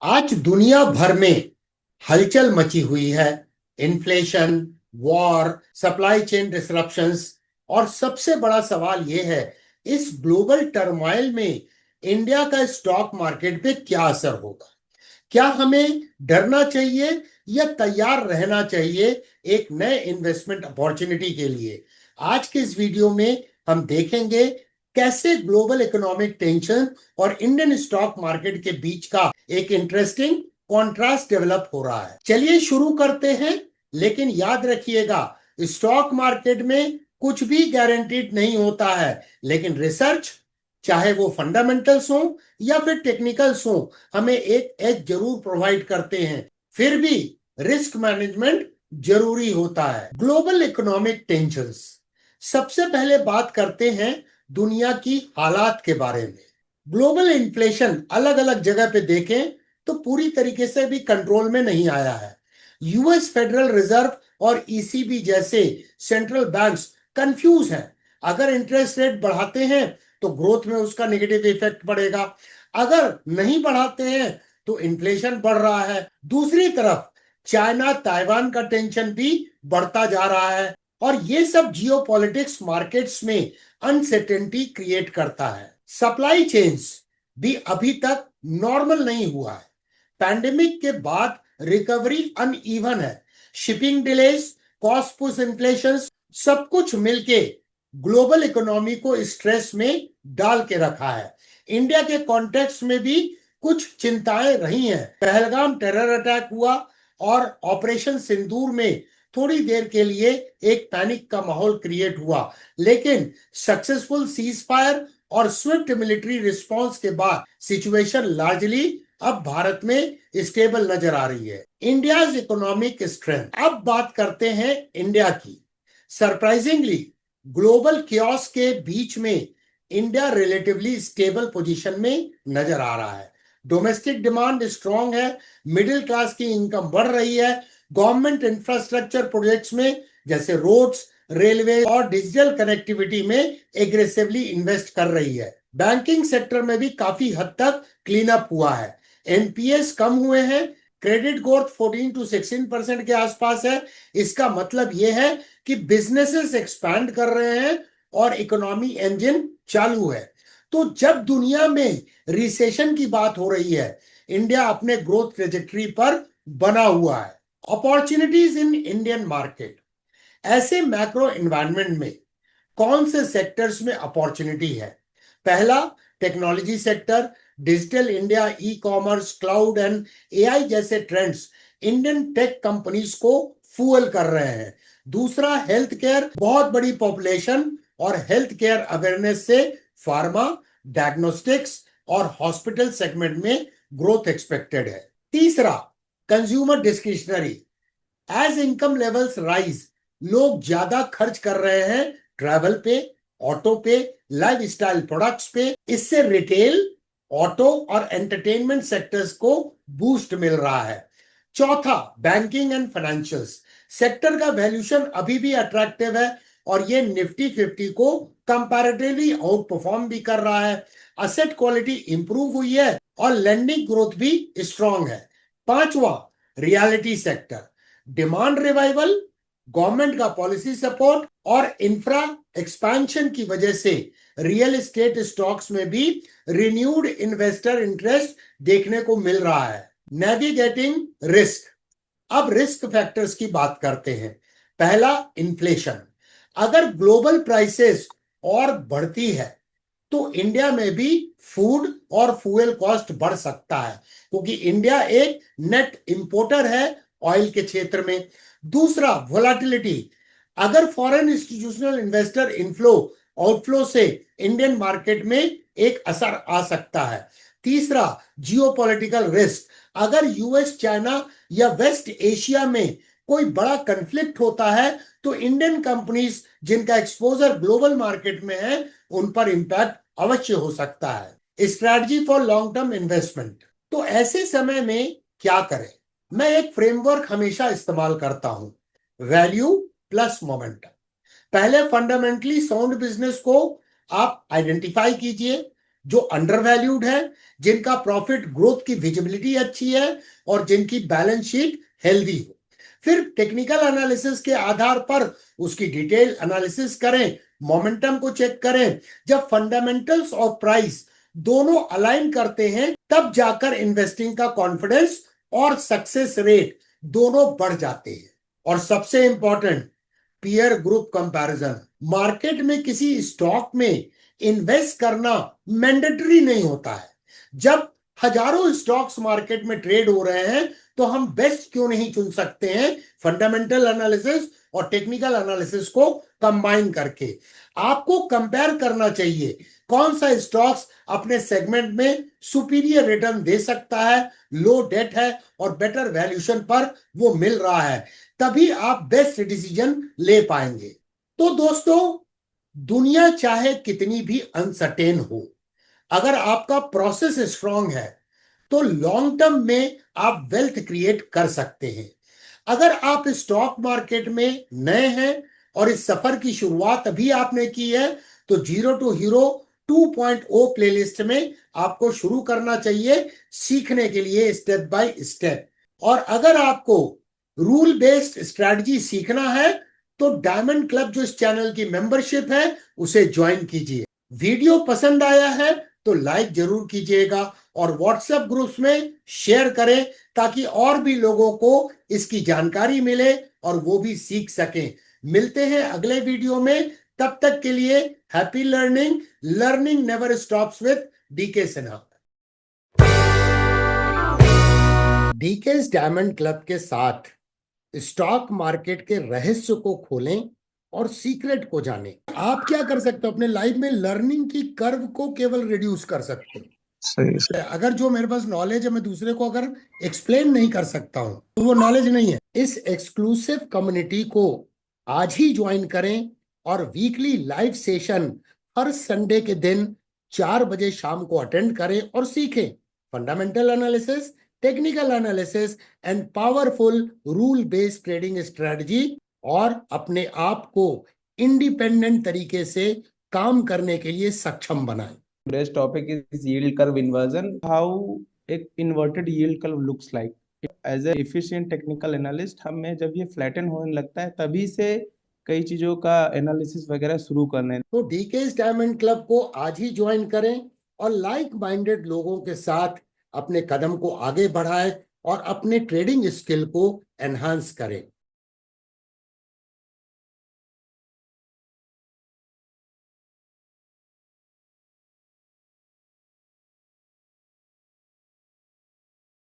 आज दुनिया भर में हलचल मची हुई है। Inflation, war, supply chain disruptions और सबसे बड़ा सवाल यह है, इस ग्लोबल टर्मोइल में इंडिया का स्टॉक मार्केट पे क्या असर होगा। क्या हमें डरना चाहिए या तैयार रहना चाहिए एक नए इन्वेस्टमेंट अपॉर्चुनिटी के लिए। आज के इस वीडियो में हम देखेंगे कैसे ग्लोबल इकोनॉमिक टेंशन और इंडियन स्टॉक मार्केट के बीच का एक इंटरेस्टिंग कॉन्ट्रास्ट डेवलप हो रहा है। चलिए शुरू करते हैं, लेकिन याद रखिएगा, स्टॉक मार्केट में कुछ भी गारंटीड नहीं होता है, लेकिन रिसर्च, चाहे वो फंडामेंटल्स हो या फिर टेक्निकल्स हो, हमें एक एज जरूर प्रोवाइड करते हैं। फिर भी रिस्क मैनेजमेंट जरूरी होता है। ग्लोबल इकोनॉमिक टेंशंस, सबसे पहले बात करते हैं दुनिया की हालात के बारे में। ग्लोबल इन्फ्लेशन अलग अलग जगह पे देखें तो पूरी तरीके से भी कंट्रोल में नहीं आया है। यूएस फेडरल रिजर्व और ईसीबी जैसे सेंट्रल बैंक्स कंफ्यूज हैं। अगर इंटरेस्ट रेट बढ़ाते हैं तो ग्रोथ में उसका नेगेटिव इफेक्ट पड़ेगा, अगर नहीं बढ़ाते हैं तो इन्फ्लेशन बढ़ रहा है। दूसरी तरफ चाइना ताइवान का टेंशन भी बढ़ता जा रहा है और ये सब जियोपॉलिटिक्स मार्केट्स में अनसर्टेनिटी क्रिएट करता है। सप्लाई चेन्स भी अभी तक नॉर्मल नहीं हुआ है। पैंडेमिक के बाद रिकवरी अनइवन है। Shipping delays, cost push inflation, सब कुछ मिलके ग्लोबल इकोनॉमी को स्ट्रेस में डाल के रखा है। इंडिया के कॉन्टेक्स्ट में भी कुछ चिंताएं रही हैं। पहलगाम टेरर अटैक हुआ और ऑपरेशन सिंदूर में थोड़ी देर के लिए एक पैनिक का माहौल क्रिएट हुआ, लेकिन सक्सेसफुल सीज फायर और स्विफ्ट मिलिट्री रिस्पांस के बाद सिचुएशन लार्जली अब भारत में स्टेबल नजर आ रही है। इंडिया इकोनॉमिक स्ट्रेंथ, अब बात करते हैं इंडिया की। सरप्राइजिंगली ग्लोबल कियोस्क के बीच में इंडिया रिलेटिवली स्टेबल पोजीशन में नजर आ रहा है। डोमेस्टिक डिमांड स्ट्रांग है, मिडिल क्लास की इनकम बढ़ रही है, गवर्नमेंट इंफ्रास्ट्रक्चर प्रोजेक्ट्स में जैसे रोड्स, रेलवे और डिजिटल कनेक्टिविटी में एग्रेसिवली इन्वेस्ट कर रही है। बैंकिंग सेक्टर में भी काफी हद तक क्लीन अप हुआ है। एनपीएस कम हुए हैं, क्रेडिट ग्रोथ 14 to 16% के आसपास है। इसका मतलब यह है कि बिजनेसेस एक्सपैंड कर रहे हैं और इकोनॉमी इंजन चालू है। तो जब दुनिया में रिसेशन की बात हो रही है, इंडिया अपने ग्रोथ ट्रेजेक्टरी पर बना हुआ है। अपॉर्चुनिटीज इन इंडियन मार्केट, ऐसे मैक्रो एनवायरनमेंट में कौन से सेक्टर्स में अपॉर्चुनिटी है। पहला, technology sector. Digital India, e commerce, cloud and AI जैसे ट्रेंड्स इंडियन टेक कंपनीज को फुएल कर रहे हैं। दूसरा, हेल्थ केयर। बहुत बड़ी पॉपुलेशन और हेल्थ केयर अवेयरनेस से फार्मा, डायग्नोस्टिक्स और हॉस्पिटल सेगमेंट में ग्रोथ एक्सपेक्टेड है। तीसरा, consumer discretionary. As income levels rise, लोग ज्यादा खर्च कर रहे हैं ट्रैवल पे, ऑटो पे, लाइफस्टाइल प्रोडक्ट्स पे। इससे रिटेल, ऑटो और एंटरटेनमेंट सेक्टर्स को बूस्ट मिल रहा है। चौथा, बैंकिंग एंड फाइनेंशियल्स। सेक्टर का वैल्यूएशन अभी भी अट्रैक्टिव है और ये निफ्टी 50 को कंपैरेटिवली आउट परफॉर्म भी कर रहा है। असेट क्वालिटी इंप्रूव हुई है और लेंडिंग ग्रोथ भी स्ट्रांग है। पांचवा, reality sector. Demand revival, government का पॉलिसी सपोर्ट और इंफ्रा एक्सपेंशन की वजह से रियल एस्टेट स्टॉक्स में भी रिन्यूड इन्वेस्टर इंटरेस्ट देखने को मिल रहा है। नेविगेटिंग रिस्क, अब रिस्क फैक्टर्स की बात करते हैं। पहला, इन्फ्लेशन। अगर ग्लोबल प्राइसेस और बढ़ती है तो इंडिया में भी फूड और फ्यूल कॉस्ट बढ़ सकता है, क्योंकि इंडिया एक नेट इंपोर्टर है ऑयल के क्षेत्र में। दूसरा, वोलाटिलिटी। अगर foreign institutional investor inflow outflow से इंडियन मार्केट में एक असर आ सकता है। तीसरा, जियोपॉलिटिकल रिस्क। अगर यूएस, चाइना या वेस्ट एशिया में कोई बड़ा कन्फ्लिक्ट होता है तो इंडियन कंपनीज जिनका एक्सपोजर ग्लोबल मार्केट में है उन पर इंपैक्ट अवश्य हो सकता है। Strategy for long term investment, तो ऐसे समय में क्या करें। मैं एक फ्रेमवर्क हमेशा इस्तेमाल करता हूं, वैल्यू प्लस मोमेंटम। पहले फंडामेंटली साउंड बिजनेस को आप आइडेंटिफाई कीजिए, जो अंडर वैल्यूड है, जिनका प्रॉफिट ग्रोथ की विजिबिलिटी अच्छी है और जिनकी बैलेंस शीट हेल्दी हो। फिर टेक्निकल एनालिसिस के आधार पर उसकी डिटेल एनालिसिस करें, मोमेंटम को चेक करें। जब फंडामेंटल्स और प्राइस दोनों अलाइन करते हैं तब जाकर इन्वेस्टिंग का कॉन्फिडेंस और सक्सेस रेट दोनों बढ़ जाते हैं। और सबसे important, peer group comparison. Market में किसी स्टॉक में इन्वेस्ट करना मैंडेटरी नहीं होता है। जब हजारों स्टॉक्स मार्केट में ट्रेड हो रहे हैं तो हम बेस्ट क्यों नहीं चुन सकते हैं फंडामेंटल एनालिसिस और टेक्निकल एनालिसिस को कंबाइन करके। आपको कंपेयर करना चाहिए कौन सा स्टॉक्स अपने सेगमेंट में सुपीरियर रिटर्न दे सकता है, लो डेट है और बेटर वैल्यूएशन पर वो मिल रहा है, तभी आप बेस्ट डिसीजन ले पाएंगे। तो दोस्तों, दुनिया चाहे कितनी भी अनसर्टेन हो, अगर आपका प्रोसेस स्ट्रांग है तो लॉन्ग टर्म में आप वेल्थ क्रिएट कर सकते हैं। अगर आप स्टॉक मार्केट में नए हैं और इस सफर की शुरुआत अभी आपने की है तो जीरो टू हीरो 2.0 प्लेलिस्ट में आपको शुरू करना चाहिए सीखने के लिए स्टेप बाय स्टेप। और अगर आपको रूल बेस्ड स्ट्रैटेजी सीखना है तो डायमंड क्लब जो इस चैनल की मेंबरशिप है उसे ज्वाइन कीजिए। वीडियो पसंद आया है तो लाइक जरूर कीजिएगा और व्हाट्सएप ग्रुप्स में शेयर करें ताकि और भी लोगों को इसकी जानकारी मिले और वो भी सीख सकें। मिलते हैं अगले वीडियो में, तब तक के लिए happy learning. Learning never stops with DK Sinha. DK's diamond club के साथ स्टॉक मार्केट के रहस्य को खोलें और सीक्रेट को जानें। आप क्या कर सकते हो अपने लाइफ में, लर्निंग की कर्व को केवल रिड्यूस कर सकते हो। सही। अगर जो मेरे पास नॉलेज है मैं दूसरे को अगर एक्सप्लेन नहीं कर सकता हूं तो वो नॉलेज नहीं है। इस एक्सक्लूसिव कम्युनिटी को आज ही ज्वाइन करें और वीकली लाइव सेशन हर संडे के दिन 4 बजे शाम को अटेंड करें और सीखें fundamental analysis, technical analysis and powerful rule based trading strategy और अपने आप को इंडिपेंडेंट तरीके से काम करने के लिए सक्षम बनाएं। Today's topic is yield curve inversion. How a inverted yield curve looks like. As a efficient technical analyst, हमें जब ये flatten होने लगता है तभी से कई चीजों का एनालिसिस वगैरह शुरू करने। तो डीके's डायमंड क्लब को आज ही ज्वाइन करें और लाइक माइंडेड लोगों के साथ अपने कदम को आगे बढ़ाएं और अपने ट्रेडिंग स्किल को एनहांस करें।